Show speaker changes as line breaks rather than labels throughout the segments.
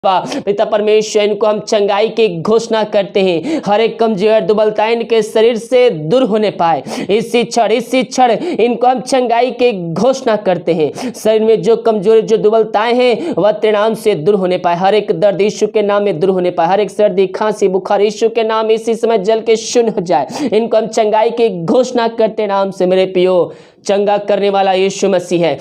पिता परमेश्वर, इनको हम चंगाई की घोषणा करते हैं। हर एक कमजोर दुबलता इनके शरीर से दूर होने पाए। इस क्षण इनको हम चंगाई की घोषणा करते हैं। शरीर में जो कमजोरी, जो दुबलताएं हैं, वह तेरे नाम से दूर होने पाए। हर एक दर्द यीशु के नाम में दूर होने पाए। हर एक सर्दी, खांसी, बुखार यीशु के नाम में इसी समय जल के शून्य हो जाए। इनको हम चंगाई की घोषणा करते नाम से। मेरे पियो, चंगा करने वाला यीशु मसीह है।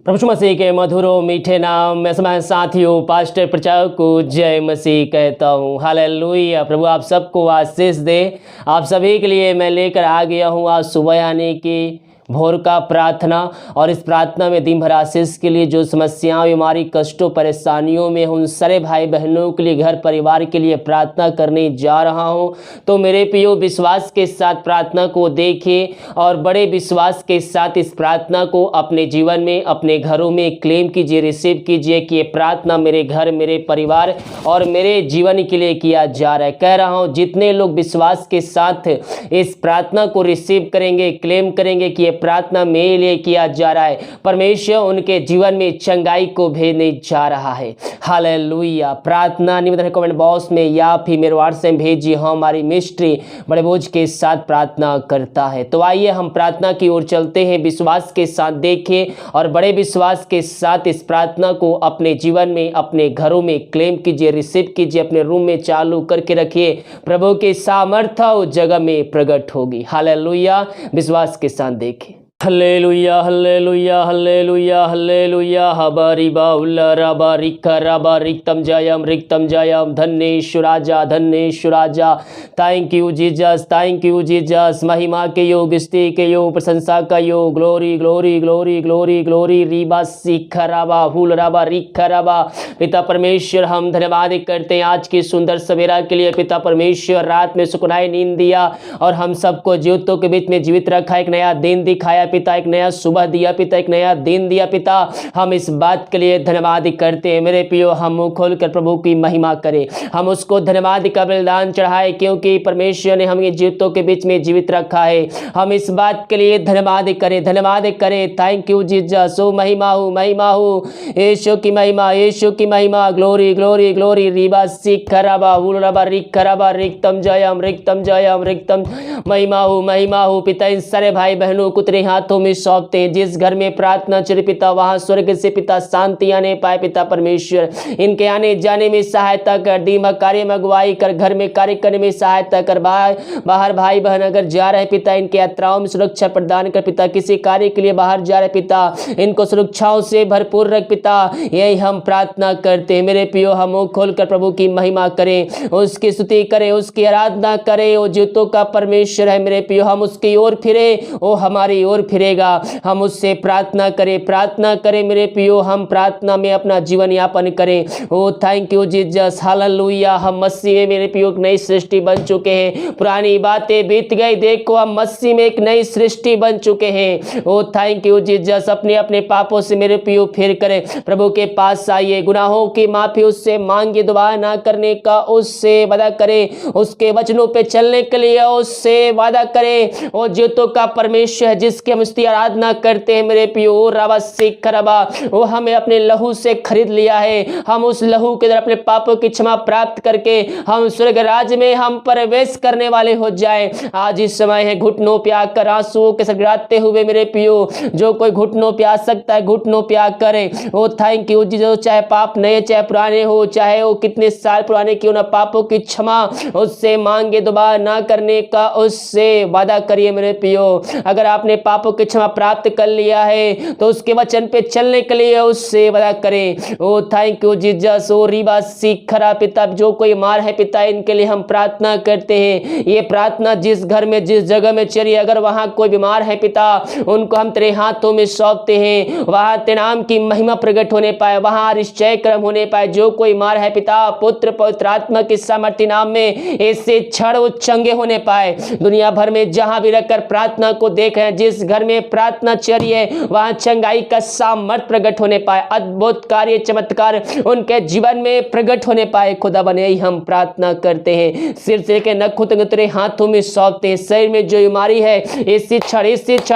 प्रभु मसीह के मधुरों मीठे नाम में समय साथियों, पास्टर प्रचारक को जय मसीह कहता हूँ। हालेलुया। प्रभु आप सबको आशीष दे। आप सभी के लिए मैं लेकर आ गया हूँ आज सुबह आने की भोर का प्रार्थना। और इस प्रार्थना में दिन भर आशीष के लिए, जो समस्याओं, बीमारी, कष्टों, परेशानियों में उन सारे भाई बहनों के लिए, घर परिवार के लिए प्रार्थना करने जा रहा हूँ। तो मेरे प्रियो, विश्वास के साथ प्रार्थना को देखिए और बड़े विश्वास के साथ इस प्रार्थना को अपने जीवन में, अपने घरों में क्लेम कीजिए, रिसीव कीजिए कि ये प्रार्थना मेरे घर, मेरे परिवार और मेरे जीवन के लिए किया जा रहा है। कह रहा हूँ, जितने लोग विश्वास के साथ इस प्रार्थना को रिसीव करेंगे, क्लेम करेंगे कि प्रार्थना मेरे लिए किया जा रहा है, परमेश्वर उनके जीवन में चंगाई को भेजने जा रहा है। हालेलुया। प्रार्थना निवेदन कमेंट बॉक्स में या फिर मेरे व्हाट्सएप भेजिए। हमारी मिस्ट्री बड़े बोझ के साथ प्रार्थना करता है। तो आइए हम प्रार्थना की ओर चलते हैं। विश्वास के साथ देखिए और बड़े विश्वास के साथ इस प्रार्थना को अपने जीवन में, अपने घरों में क्लेम कीजिए, रिसीव कीजिए, अपने रूम में चालू करके रखिए। प्रभु की सामर्थ्य उस जगह में प्रकट होगी। हालेलुया। विश्वास के साथ देखिए। Hallelujah hallelujah hallelujah hallelujah. हबारी बाउला रबा रिक्का रबा रिक्तम जयम धन्येश्वर राजा, धन्येश्वर राजा। Thank you Jesus, thank you Jesus. महिमा के योग, स्तुति के योग, प्रशंसा का योग। Glory glory glory glory glory. रीबा सिक्खा रबा हुल रबा रिक्खा रबा। पिता परमेश्वर, हम धन्यवाद करते हैं आज की सुंदर सवेरा के लिए। पिता परमेश्वर, रात में सुकुनाई नींद दिया और हम सबको जीवितों के बीच में जीवित रखा। एक नया दिन दिखाया पिता, एक नया सुबह दिया पिता, एक नया दिन दिया पिता। हम इस बात के लिए धन्यवाद करते हैं। मेरे प्रियो, हम मुंह खोलकर प्रभु की महिमा करें, हम उसको धन्यवाद का बलिदान चढ़ाए, क्योंकि परमेश्वर ने हमें जीवितों के बीच में जीवित रखा है। हम इस बात के लिए धन्यवाद करें, धन्यवाद करें। Thank you Jesus. ओ महिमा हो, महिमा हो, यीशु की महिमा, यीशु की महिमा। Glory glory glory. रीबा सिखरबा उलरबा रिखरबा रिक्तम जयम रिक्तम। महिमा हो, महिमा हो पिता। इन सारे भाई बहनों को तेरे हाथों में सौंपते हैं। जिस घर में प्रार्थना चले पिता, वहां स्वर्ग से पिता शांति आने पाए पिता परमेश्वर। इनके आने जाने में सहायता कर, दीमक कार्य में अगुवाई कर, घर में कार्य करने में सहायता कर। बाहर भाई बहन अगर जा रहे पिता, इनके यात्राओं में सुरक्षा प्रदान कर पिता। किसी कार्य के लिए बाहर जा रहे पिता, इनको सुरक्षाओं से भरपूर रख पिता। यही हम प्रार्थना करते हैं। मेरे प्रियो, हम मुंह खोलकर प्रभु की महिमा करें, उसकी स्तुति करें, उसकी आराधना करें। वो जीवितों का परमेश्वर है मेरे प्रियो। हम उसकी ओर फिरे, वो हमारी ओर फिरेगा। हम उससे प्रार्थना करें, प्रार्थना करें मेरे प्रियो। हम प्रार्थना में अपना जीवन यापन करें। ओ थैंक यू जीसस। हालेलुया। हम मसीह में मेरे प्रियो एक नई सृष्टि बन चुके हैं। पुरानी बातें बीत गई, देखो हम मसीह में एक नई सृष्टि बन चुके हैं। Oh thank you Jesus. अपने अपने पापों से मेरे प्रियो फिर करें, प्रभु के पास आइए, गुनाहों की माफी उससे मांगिए, दोबारा ना करने का उससे वादा करें, उसके वचनों पे चलने के लिए उससे वादा करें। ओ जीवितों का परमेश्वर है जिसकी हम उसकी आराधना करते हैं मेरे प्रियो। रबा सिख रबा, वो हमें अपने लहू से खरीद लिया है। हम उस लहू के द्वारा अपने पापों की क्षमा प्राप्त करके हम स्वर्ग राज्य में हम प्रवेश करने वाले हो जाए। आज इस समय है घुटनों पे आकर आंसुओं के साथ गिराते हुए मेरे प्रियो, जो कोई घुटनों पे आ सकता है घुटनों पे आकर। ओ थैंक यू जीसस। चाहे पाप नए चाहे पुराने हो, चाहे वो कितने साल पुराने क्यों ना, पापों की क्षमा उससे मांगे, दोबारा ना करने का उससे वादा करिए मेरे प्रियो। अगर आपने पापों की क्षमा प्राप्त कर लिया है तो उसके वचन पे चलने के लिए उससे वादा करें। ओ थैंक यू जीसस। ओ रीबा सिखरा पिता, जो कोई मार है पिता, इनके लिए हम प्रार्थना करते हैं। ये प्रार्थना जिस घर में, जिस जगह में चलिए, अगर वहां कोई बीमार है पिता, उनको हम तेरे हाथों में सौंपते हैं। वहां तेरे नाम की महिमा प्रकट होने पाए, वहां निश्चय क्रम होने पाए। जो कोई मार है पिता, पुत्र पवित्र आत्मा की सामर्थ्य नाम में ऐसे क्षण चंगे होने पाए। दुनिया भर में जहां भी रखकर प्रार्थना को देख रहे हैं, जिस घर में प्रार्थनाचर्य है वहां चंगाई का सामर्थ प्रकट होने पाए, अद्भुत कार्य चमत्कार उनके जीवन में प्रकट होने पाए। खुदा बने ही हम प्रार्थना करते हैं। सिर से लेकर नखों तक तेरे हाथों में सौंपते हैं। शरीर में जो बीमारी है इसी क्षण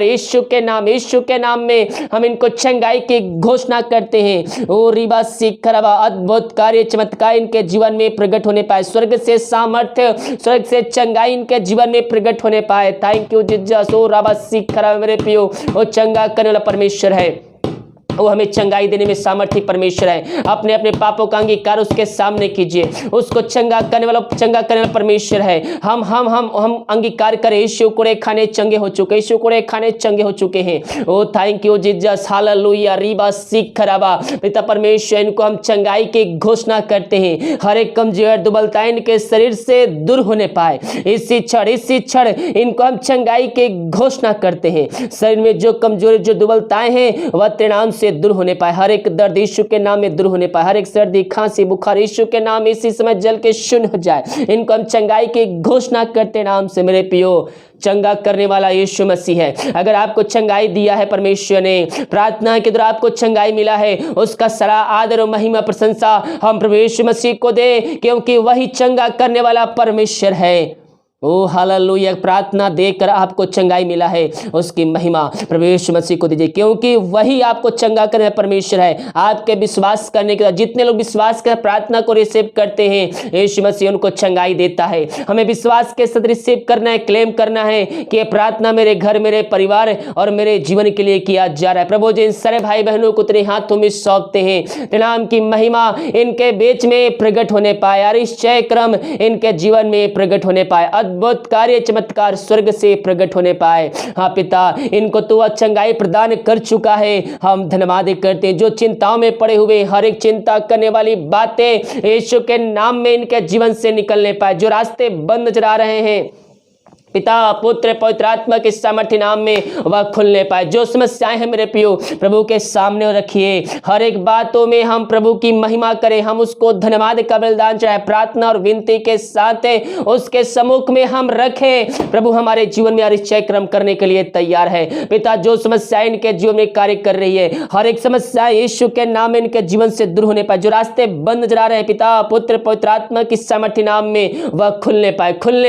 यीशु के नाम में हम इनको चंगाई की घोषणा करते हैं। ओ रिबा सिखरबा अद्भुत कार्य चमत्कार इनके जीवन में प्रकट होने पाए, स्वर्ग से सामर्थ्य स्वर्ग से चंगाई इनके जीवन में प्रकट होने पाए। Thank you Jesus. ओ रबा सिखरबा मेरे प्रियो, वो चंगा करने वाला परमेश्वर है, वो हमें चंगाई देने में सामर्थ्य परमेश्वर है। अपने अपने पापों का अंगीकार उसके सामने कीजिए, उसको चंगा करने वाला परमेश्वर है। हम अंगीकार करें, यीशु कुड़े खाने चंगे हो चुके, यीशु कुड़े खाने चंगे हो चुके हैं। Oh thank you Jesus, hallelujah. रीबा सिखरबा पिता परमेश्वर, इनको हम चंगाई की घोषणा करते हैं। हर एक कमजोर दुर्बलता इनके शरीर से दूर होने पाए। इसी क्षण इनको हम चंगाई की घोषणा करते हैं। शरीर में जो कमजोरी जो दुर्बलताएं हैं वह तेरे नाम से दूर होने पाए। हर एक दर्द यीशु के नाम में दूर होने पाए। हर एक सर्दी खांसी बुखार यीशु के नाम इसी समय जल के शून्य हो जाए। इनको हम चंगाई की घोषणा करते नाम से। मेरे प्रियो, चंगा करने वाला यीशु मसीह है। अगर आपको चंगाई दिया है परमेश्वर ने, प्रार्थना के द्वारा आपको चंगाई मिला है, उसका सारा आदर और महिमा प्रशंसा हम प्रभु यीशु मसीह को दे, क्योंकि वही चंगा करने वाला परमेश्वर है। ओ हालेलुया। प्रार्थना देकर आपको चंगाई मिला है, उसकी महिमा प्रभु यीशु मसीह को दीजिए, क्योंकि वही आपको चंगा करने परमेश्वर है। आपके विश्वास करने के बाद जितने लोग विश्वास कर प्रार्थना को रिसीव करते हैं, यीशु मसीह उनको चंगाई देता है। हमें विश्वास के साथ रिसीव करना है, क्लेम करना है कि प्रार्थना मेरे घर, मेरे परिवार और मेरे जीवन के लिए किया जा रहा है। प्रभु जी इन सारे भाई बहनों को तेरे हाथों में सौंपते हैं। तेरे नाम की महिमा इनके बीच में प्रकट होने पाए, आश्चर्य क्रम इनके जीवन में प्रकट होने पाए, अद्भुत कार्य चमत्कार स्वर्ग से प्रकट होने पाए। हाँ पिता, इनको तो चंगाई प्रदान कर चुका है, हम धन्यवाद करते हैं। जो चिंताओं में पड़े हुए, हर एक चिंता करने वाली बातें यीशु के नाम में इनके जीवन से निकलने पाए। जो रास्ते बंद नजर आ रहे हैं पिता पुत्र पवित्र आत्मा के सामर्थ्य नाम में वह खुलने पाए। जो समस्याएं हैं मेरे प्रियो, प्रभु के सामने रखिए। हर एक बातों में हम प्रभु की महिमा करें, हम उसको धन्यवाद का बलिदान चढ़ाए, प्रार्थना और विनती के साथ उसके सम्मुख में हम रखें। प्रभु हमारे जीवन में आश्चर्य क्रम करने के लिए तैयार है। पिता जो समस्याएं इनके जीवन में कार्य कर रही है, हर एक समस्या यीशु के नाम में इनके जीवन से दूर होने पाए। जो रास्ते बंद नजर आ रहे हैं पिता पुत्र पवित्र आत्मा की सामर्थ्य नाम में वह खुलने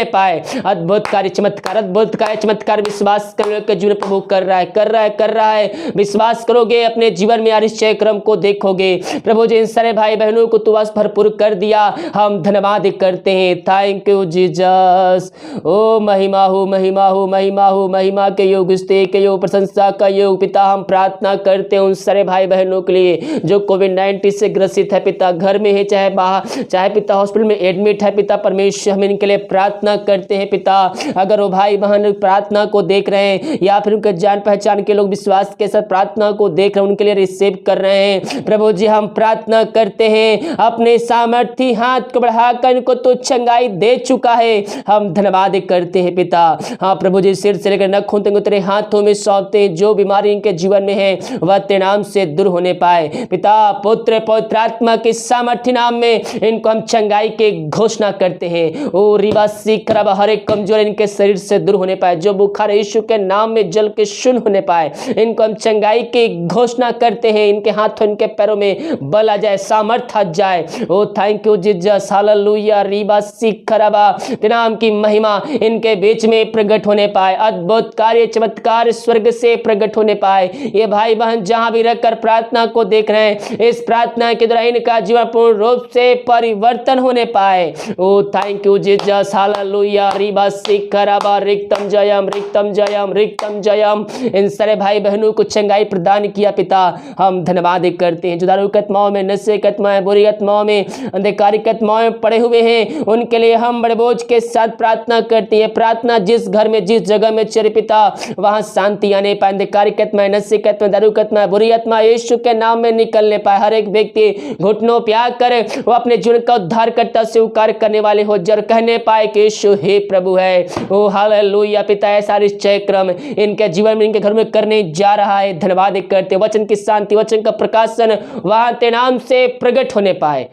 पाए। अद्भुत कार्य चमत्कार, अद्भुत कार्य चमत्कार विश्वास करने के जीवन प्रभु कर रहा है। विश्वास करोगे अपने जीवन में आश्चर्य क्रम को देखोगे। प्रभु जी इन सारे भाई बहनों को तू बस भरपूर कर दिया, हम धन्यवाद करते हैं। Thank you Jesus. ओ महिमा हो, महिमा हो, महिमा हो, महिमा के योग, स्तुति के योग, प्रशंसा का योग। पिता हम प्रार्थना करते हैं उन सारे भाई बहनों के लिए जो कोविड-19 से ग्रसित है पिता, घर में है चाहे बाहर, चाहे पिता हॉस्पिटल में एडमिट है पिता परमेश्वर, हम इनके लिए प्रार्थना करते हैं पिता। अगर वो भाई बहन प्रार्थना को देख रहे हैं या फिर उनके जान पहचान के लोग विश्वास के साथ प्रार्थना को देख रहे हैं, उनके लिए रिसीव कर रहे हैं, प्रभु जी हम प्रार्थना करते हैं अपने सामर्थ्य हाथ को बढ़ाकर इनको तो चंगाई दे चुका है, हम धन्यवाद करते हैं पिता। हाँ प्रभु जी सिर से लेकर नखों तक तेरे हाथों में सौंपते हैं। जो बीमारी इनके जीवन में है वह तेरे नाम से दूर होने पाए पिता पुत्र पवित्र आत्मा के सामर्थ्य नाम में इनको हम चंगाई के घोषणा करते हैं। ओ रिबा सिखरब हर एक कमजोर इनके शरीर से दूर होने पाए। जो बुखार यीशु के नाम में जल के शून्य होने पाए, इनको हम चंगाई की घोषणा करते हैं। इनके हाथों इनके पैरों में बल आ जाए, सामर्थ आ जाए। Oh thank you Jesus, hallelujah. रिबा सिखरबा नाम की महिमा इनके बीच में प्रकट होने पाए। अद्भुत कार्य चमत्कार स्वर्ग से प्रकट होने पाए। ये भाई बहन जहां भी रहकर प्रार्थना को देख रहे हैं, इस प्रार्थना के द्वारा इनका जीवन पूर्ण रूप से परिवर्तन होने पाए। Oh thank you Jesus, hallelujah. रिबा सिखरबा रिक्तम जयम, रिक्तम जयम, रिक्तम जयम। इन सारे भाई बहनों को चंगाई प्रदान किया पिता, हम धन्यवाद करते हैं। जो दारू आत्माओं में, नशे की आत्माएं, बुरी आत्माओं में, अंधकारिक आत्माओं में पड़े हुए हैं, उनके लिए हम बड़े बोझ के साथ प्रार्थना करते हैं। प्रार्थना जिस घर में जिस जगह में चले पिता, वहां शांति आने पाए। अंधकारिक आत्माएं, नशे की आत्माएं, दारू की आत्माएं, बुरी आत्मा यीशु के नाम में निकलने पाए। हर एक व्यक्ति घुटनों पे आकर वो अपने जीवन का उद्धारकर्ता स्वीकार करने वाले हो जर कहने पाए कि यीशु हे प्रभु है। ओ हालेलुया पिता, ऐसा आश्चर्य क्रम इनके जीवन में, इनके घर में करने जा रहा है। धन्यवाद करते, वचन की शांति, वचन का प्रकाशन वहां तेरे नाम से प्रकट होने पाए।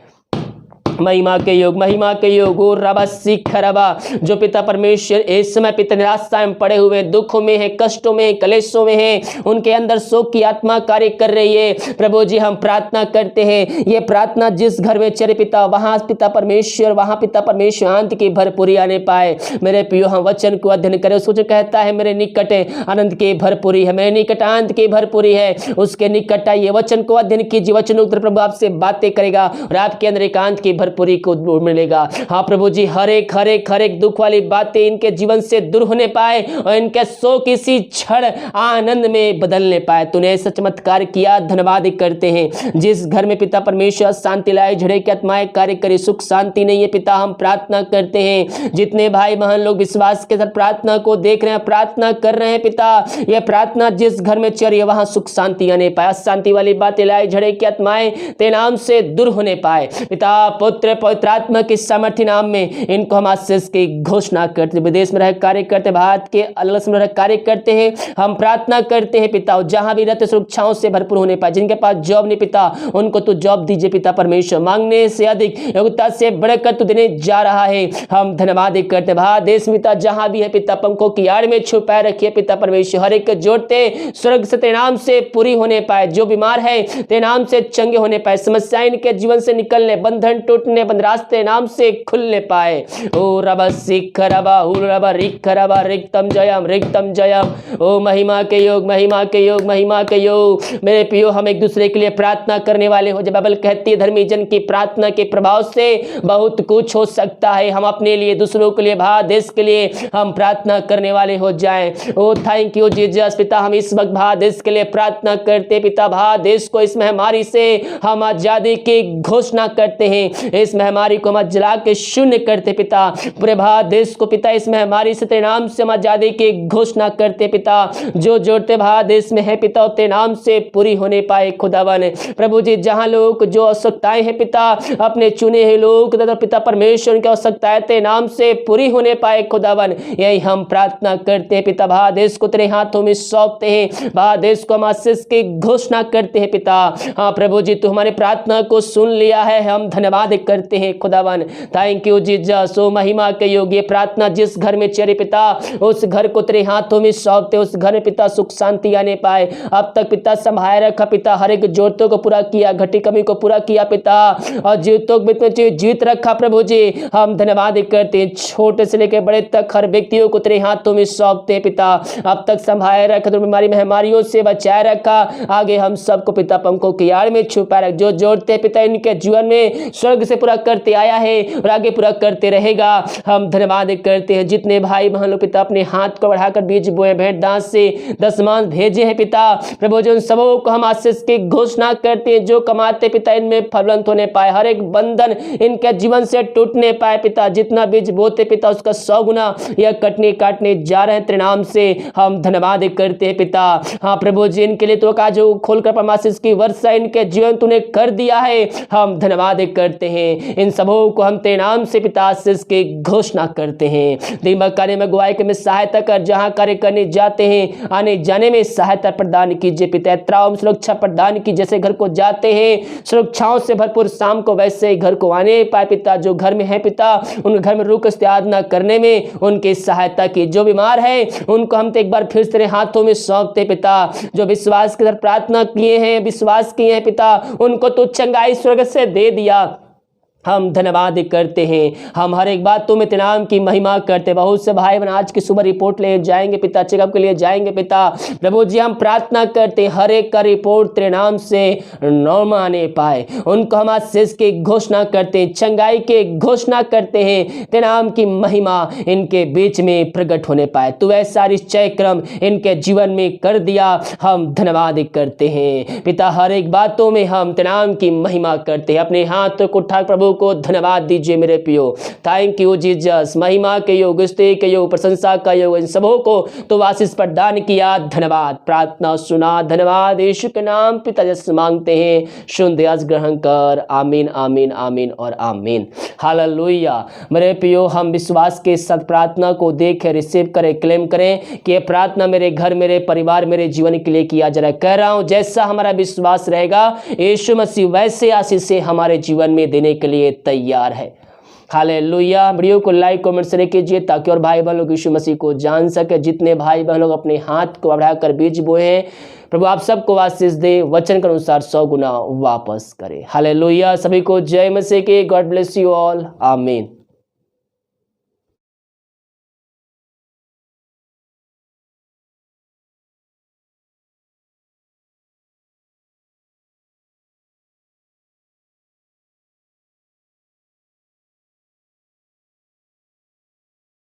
महिमा के योग, महिमा के योग। ओ रबा सिख रबा, जो पिता परमेश्वर इस समय पिता निराशा में पड़े हुए, दुखों में है, कष्टों में, कलेशों में है, उनके अंदर शोक की आत्मा कार्य कर रही है। प्रभु जी हम प्रार्थना करते हैं, ये प्रार्थना जिस घर में चले पिता, वहां पिता परमेश्वर आनंद की भरपूरी आने पाए। मेरे प्रियो हम वचन को अध्ययन करें। उसको जो कहता है मेरे निकट आनंद की भरपूरी है, मेरे निकट आनंद की भरपूरी है, उसके निकट आइए, वचन को अध्ययन कीजिए। वचन उत्तर प्रभु आपसे बातें करेगा और आपके अंदर एकांत की भरपूरी को मिलेगा। हाँ प्रभु जी, हर एक दुख वाली बातें इनके जीवन से दूर होने पाए और इनके शोक इसी क्षण आनंद में बदलने पाए। तूने ऐसा चमत्कार किया, धन्यवाद करते हैं। जिस घर में पिता परमेश्वर शांति लाए, झड़े की आत्माएं कार्य करे, सुख शांति नहीं है पिता, हम प्रार्थना करते हैं। जितने भाई बहन लोग विश्वास के साथ प्रार्थना को देख रहे हैं, प्रार्थना कर रहे हैं पिता, यह प्रार्थना जिस घर में चल रही है वहां सुख शांति आने पाए, शांति वाली बातें लाए, झड़े की आत्माएं तेरे नाम से दूर होने पाए पिता। पुत्र पवित्र आत्मा के सामर्थ्य नाम में इनको हम आशीष की घोषणा करते, विदेश में रह कार्य करते, भारत के अलग में रह कार्य करते हैं, हम प्रार्थना करते हैं पिता, जहां भी रहते सुरक्षाओं से भरपूर होने पाए। जिनके पास जॉब नहीं पिता, उनको तू जॉब दीजिए पिता परमेश्वर, मांगने से अधिक योग्यता से बढ़कर तू देने जा रहा है। हम धन्यवाद करते भारत देश पिता, जहां भी है पिता, पंखों की आड़ में छुपाए रखिए पिता परमेश्वर, हर एक जोड़ते स्वर्ग से तेरे नाम से पूरी होने पाए। जो बीमार है तेरे नाम से चंगे होने पाए, समस्याएं इनके जीवन से निकलने, बंधन टूटने, बंद रास्ते नाम से खुलने पाए। ओ रबा सिख रबा उ रबा रिख रबा रिक्तम जयम। ओ महिमा के योग, महिमा के योग, महिमा के योग। मेरे प्रियो हम एक दूसरे के लिए प्रार्थना करने वाले हो। जब बाइबल कहती है धर्मी जन की प्रार्थना के प्रभाव से बहुत कुछ हो सकता है। हम अपने लिए, दूसरों के लिए, भारत देश के लिए हम प्रार्थना करने वाले हो जाएं। ओ थैंक यू जीसस पिता, हम इस वक्त भारत देश के लिए प्रार्थना करते पिता। भारत देश को इस महामारी से हम आजादी की घोषणा करते हैं, इस महामारी को हम जला के शून्य करते पिता। पूरे भारत देश को पिता इस महामारी से तेरे नाम से हम आजादी की घोषणा करते पिता। जो जोड़ते भारत देश में है पिता, तेरे नाम से पूरी होने पाए खुदावन। प्रभु जी जहां लोग जो आवश्यकताएं हैं पिता, अपने चुने हुए लोग पिता परमेश्वर की आवश्यकताएं तेरे नाम से पूरी होने पाए खुदावन, यही हम प्रार्थना करते हैं पिता। भारत देश को तेरे हाथों में सौंपते हैं, भारत देश को हम आशीष की घोषणा करते हैं पिता। हाँ प्रभु जी, तू हमारी प्रार्थना को सुन लिया है, हम धन्यवाद करते हैं खुदावन। Thank you Jesus. ओ महिमा के योग्य प्रार्थना जिस घर में चले पिता, उस घर को तेरे हाथों में सौंपते, उस घर में पिता सुख शांति आने पाए। अब तक पिता संभाल रखा पिता, हर एक जरूरतों को पूरा किया, घटी कमी को पूरा किया पिता, और जीवितों जीवित रखा प्रभु जी। हम धन्यवाद करते हैं, छोटे से लेकर बड़े तक हर व्यक्तियों को तेरे हाथों में सौंपते पिता। अब तक संभाल रखा, तो बीमारी महामारियों से बचाए रखा, आगे हम सबको पिता पंखों की आड़ में छुपा रख। जो जोड़ते पिता इनके जीवन में स्वर्ग से पूरा करते आया है और आगे पूरा करते रहेगा। हम धन्यवाद करते हैं। जितने भाई बहन लोग पिता अपने हाथ को बढ़ाकर बीज बोए, भेंट दान से दशमांश भेजे हैं पिता, प्रभु जी उन सबों को हम आशीष की घोषणा करते हैं। जो कमाते पिता इनमें फलवंत होने पाए, हर एक बंधन इनके जीवन से टूटने पाए पिता। जितना बीज बोते पिता उसका 100 गुना यह कटने काटने जा रहे हैं तेरे नाम से। हम धन्यवाद करते हैं पिता। हाँ प्रभु जी, इनके लिए तो का जो खोलकर परमाशीष की वर्षा इनके जीवन तूने कर दिया है, हम धन्यवाद करते हैं। इन सबों को हम तेरे नाम से पिता आशीष की घोषणा करते हैं। दिमाग कार्य में गुआई में सहायता कर, जहां कार्य करने जाते हैं आने जाने में सहायता प्रदान कीजिए पिता। यात्राओं में सुरक्षा प्रदान की, जैसे घर को जाते हैं सुरक्षाओं से भरपूर, शाम को वैसे ही घर को आने पाए पिता। जो घर में है पिता, उन घर में रुक इस्तेआदना करने में उनकी सहायता की। जो बीमार है उनको हम तो एक बार फिर तेरे हाथों में सौंपते पिता। जो विश्वास के साथ प्रार्थना किए हैं, विश्वास किए हैं पिता, उनको तो चंगाई स्वर्ग से दे दिया। हम धन्यवाद करते हैं। हम हर एक बात में तेरे नाम की महिमा करते। बहुत से भाई बहन आज की सुबह रिपोर्ट ले जाएंगे पिता, चेकअप के लिए जाएंगे पिता। प्रभु जी हम प्रार्थना करते हैं, हर एक का रिपोर्ट तेरे नाम से नॉर्मल आने पाए। उनको हम आशीष की घोषणा करते हैं, चंगाई की घोषणा करते हैं। तेरे नाम की महिमा इनके बीच में प्रकट होने पाए। तू ऐसा निश्चय क्रम इनके जीवन में कर दिया। हम धन्यवाद करते हैं पिता। हर एक बातों में हम तेरे नाम की महिमा करते हैं। अपने हाथ को उठा प्रभु को धन्यवाद दीजिए मेरे प्रियो। Thank you Jesus. महिमा के योग, स्तुति के योग, प्रशंसा का योग, इन सबों को तो आशीष प्रदान किया। धन्यवाद। प्रार्थना सुना। धन्यवाद। यीशु के नाम पिता जैसे मांगते हैं, सुन दया ग्रहण कर। आमीन आमीन आमीन और आमीन। हालेलुया। मेरे प्रियो, हम विश्वास के साथ प्रार्थना को देखें, रिसीव करें, क्लेम करें कि यह प्रार्थना मेरे घर, मेरे परिवार, मेरे जीवन के लिए किया जा रहा है। कह रहा हूं, जैसा हमारा विश्वास रहेगा यीशु मसीह वैसे आशीष से हमारे जीवन में देने के लिए लिए तैयार है। हालेलुया। वीडियो को लाइक कमेंट शेयर कीजिए ताकि और भाई बहन लोग यीशु मसीह को जान सके। जितने भाई बहन लोग अपने हाथ को बढ़ाकर बीज बोए हैं, प्रभु आप सबको आशीष दे, वचन के अनुसार 100 गुना वापस करे। हालेलुया। सभी को जय मसीह की। God bless you all. आमीन।